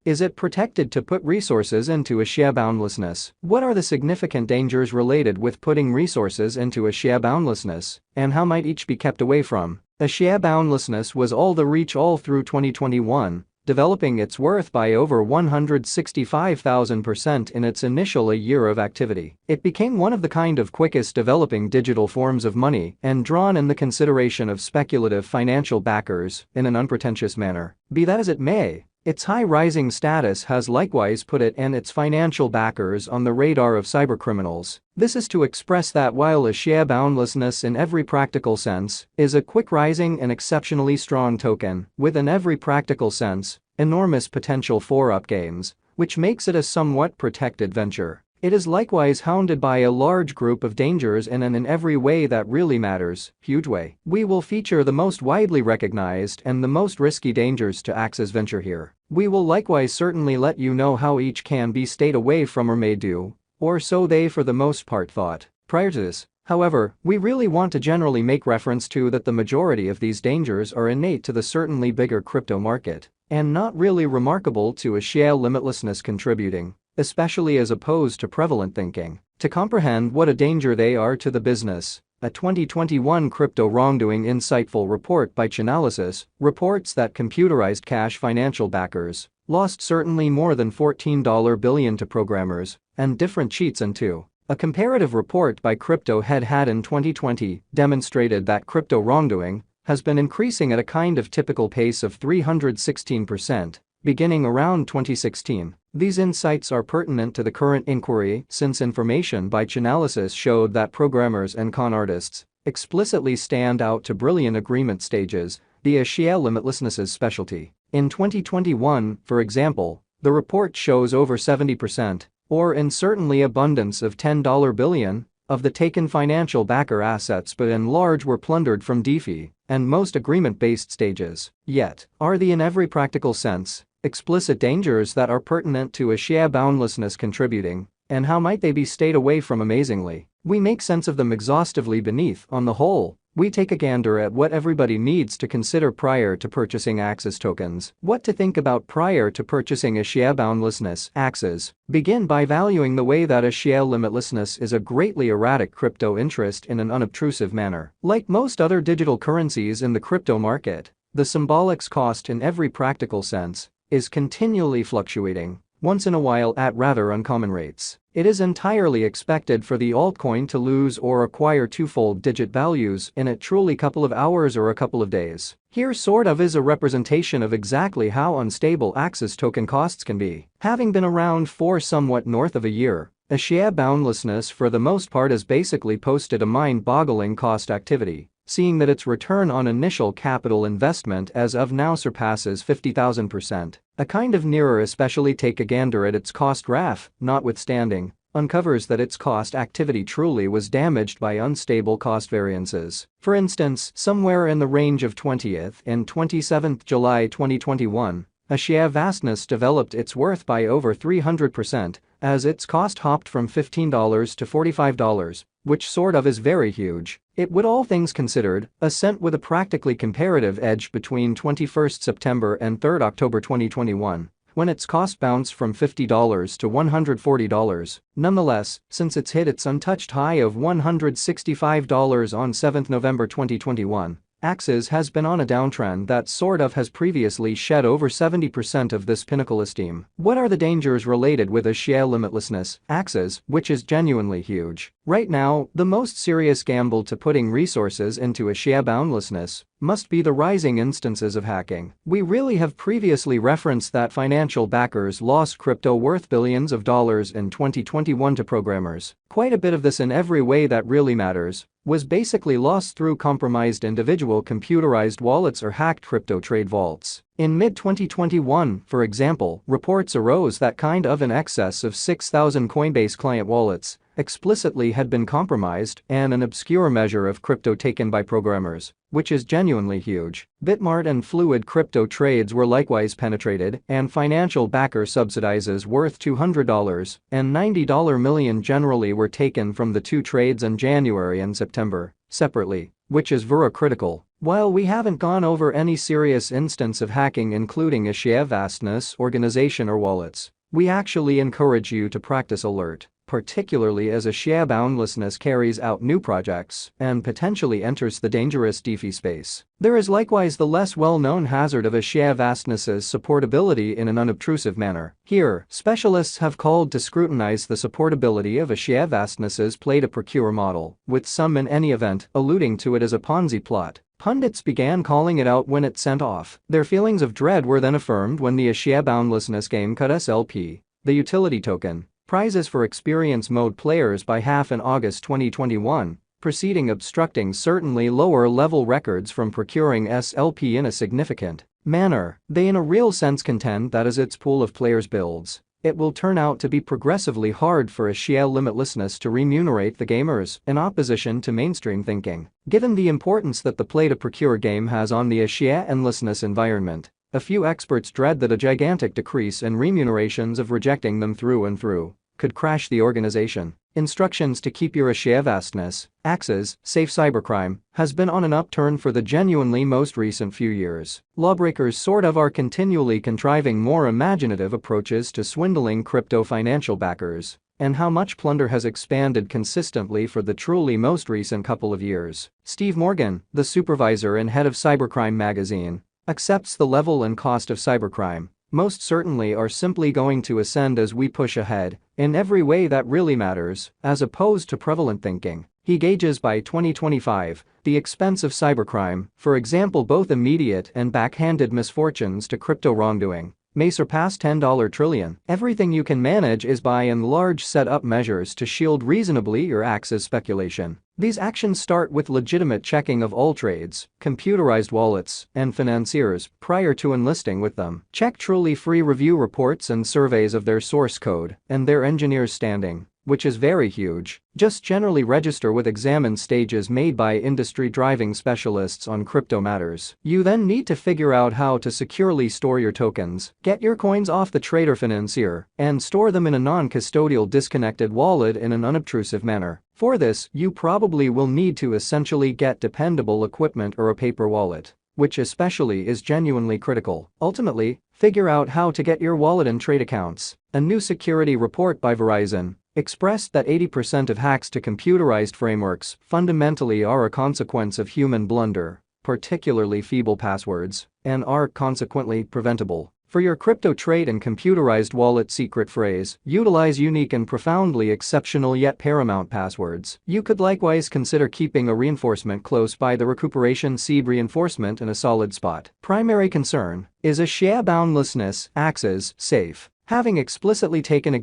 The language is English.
Is it protected to put resources into a share boundlessness? What are the significant dangers related with putting resources into a share boundlessness, and how might each be kept away from? A share boundlessness was all the reach all through 2021, developing its worth by over 165,000% in its initial year of activity. It became one of the quickest developing digital forms of money and drawn in the consideration of speculative financial backers in an unpretentious manner. Be that as it may, its high rising status has likewise put it and its financial backers on the radar of cybercriminals. This is to express that while a share boundlessness in every practical sense is a quick rising and exceptionally strong token with in every practical sense enormous potential for up gains, which makes it a somewhat protected venture. It is likewise hounded by a large group of dangers in every way that really matters, huge way. We will feature the most widely recognized and the most risky dangers to Axie's venture here. We will likewise certainly let you know how each can be stayed away from or may do, or so they for the most part thought. Prior to this, however, we really want to generally make reference to that the majority of these dangers are innate to the certainly bigger crypto market, and not really remarkable to a share limitlessness contributing, especially as opposed to prevalent thinking. To comprehend what a danger they are to the business, a 2021 crypto wrongdoing insightful report by Chainalysis reports that computerized cash financial backers lost certainly more than $14 billion to programmers and different cheats into. A comparative report by Crypto Head in 2020 demonstrated that crypto wrongdoing has been increasing at a typical pace of 316%, beginning around 2016. These insights are pertinent to the current inquiry since information by Chainalysis showed that programmers and con artists explicitly stand out to brilliant agreement stages, the share limitlessness's specialty. In 2021, for example, the report shows over 70%, or in certainly abundance of $10 billion, of the taken financial backer assets but in large were plundered from DeFi and most agreement-based stages. Yet, are the in every practical sense explicit dangers that are pertinent to a share boundlessness contributing, and how might they be stayed away from? Amazingly, we make sense of them exhaustively beneath. On the whole, we take a gander at what everybody needs to consider prior to purchasing Axie tokens. What to think about prior to purchasing a share boundlessness. Axie. Begin by valuing the way that a share limitlessness is a greatly erratic crypto interest in an unobtrusive manner. Like most other digital currencies in the crypto market, the symbolics cost in every practical sense is continually fluctuating, once in a while at rather uncommon rates. It is entirely expected for the altcoin to lose or acquire twofold digit values in a truly couple of hours or a couple of days. Here is a representation of exactly how unstable Axie token costs can be. Having been around for somewhat north of a year, a share boundlessness for the most part has basically posted a mind-boggling cost activity, seeing that its return on initial capital investment as of now surpasses 50,000%. A nearer especially take a gander at its cost graph, notwithstanding, uncovers that its cost activity truly was damaged by unstable cost variances. For instance, somewhere in the range of 20th and 27th July 2021, a share vastness developed its worth by over 300% as its cost hopped from $15 to $45, which is very huge. It would, all things considered, ascent with a practically comparative edge between 21st September and 3rd October 2021, when its cost bounced from $50 to $140. Nonetheless, since it's hit its untouched high of $165 on 7th November 2021, Axie has been on a downtrend that has previously shed over 70% of this pinnacle esteem. What are the dangers related with a share limitlessness? Axie, which is genuinely huge. Right now, the most serious gamble to putting resources into a share boundlessness must be the rising instances of hacking. We really have previously referenced that financial backers lost crypto worth billions of dollars in 2021 to programmers. Quite a bit of this in every way that really matters was basically lost through compromised individual computerized wallets or hacked crypto trade vaults. In mid-2021, for example, reports arose that in excess of 6,000 Coinbase client wallets explicitly had been compromised and an obscure measure of crypto taken by programmers, which is genuinely huge. Bitmart and Fluid crypto trades were likewise penetrated and financial backer subsidizes worth $200 and $90 million generally were taken from the two trades in January and September. separately, which is very critical. While we haven't gone over any serious instance of hacking including Axie vastness organization or wallets, we actually encourage you to practice alert, particularly as Axie boundlessness carries out new projects and potentially enters the dangerous DeFi space. There is likewise the less well-known hazard of Axie vastness's supportability in an unobtrusive manner. Here, specialists have called to scrutinize the supportability of Axie vastness's play-to-procure model, with some in any event alluding to it as a Ponzi plot. Pundits began calling it out when it sent off. Their feelings of dread were then affirmed when the Axie boundlessness game cut SLP, the utility token, prizes for experience mode players by half in August 2021, proceeding obstructing certainly lower-level records from procuring SLP in a significant manner. They in a real sense contend that as its pool of players builds, it will turn out to be progressively hard for Axie limitlessness to remunerate the gamers, in opposition to mainstream thinking. Given the importance that the play-to-procure game has on the Axie endlessness environment, a few experts dread that a gigantic decrease in remunerations of rejecting them through and through could crash the organization. Instructions to keep your Axie vastness, Axie's, safe cybercrime, has been on an upturn for the genuinely most recent few years. Lawbreakers sort of are continually contriving more imaginative approaches to swindling crypto financial backers, and how much plunder has expanded consistently for the truly most recent couple of years. Steve Morgan, the supervisor and head of Cybercrime magazine, accepts the level and cost of cybercrime most certainly are simply going to ascend as we push ahead, in every way that really matters, as opposed to prevalent thinking. He gauges by 2025, the expense of cybercrime, for example both immediate and backhanded misfortunes to crypto wrongdoing, may surpass $10 trillion. Everything you can manage is by and large set up measures to shield reasonably your Axie's speculation. These actions start with legitimate checking of all trades, computerized wallets, and financiers prior to enlisting with them. Check truly free review reports and surveys of their source code and their engineers' standing, which is very huge. Just generally register with examine stages made by industry-driving specialists on crypto matters. You then need to figure out how to securely store your tokens, get your coins off the trader financier, and store them in a non-custodial disconnected wallet in an unobtrusive manner. For this, you probably will need to essentially get dependable equipment or a paper wallet, which especially is genuinely critical. Ultimately, figure out how to get your wallet and trade accounts. A new security report by Verizon expressed that 80% of hacks to computerized frameworks fundamentally are a consequence of human blunder, particularly feeble passwords, and are consequently preventable. For your crypto trade and computerized wallet secret phrase, utilize unique and profoundly exceptional yet paramount passwords. You could likewise consider keeping a reinforcement close by the recuperation seed reinforcement in a solid spot. Primary concern is Axie boundlessness, Axie's safe. Having explicitly taken a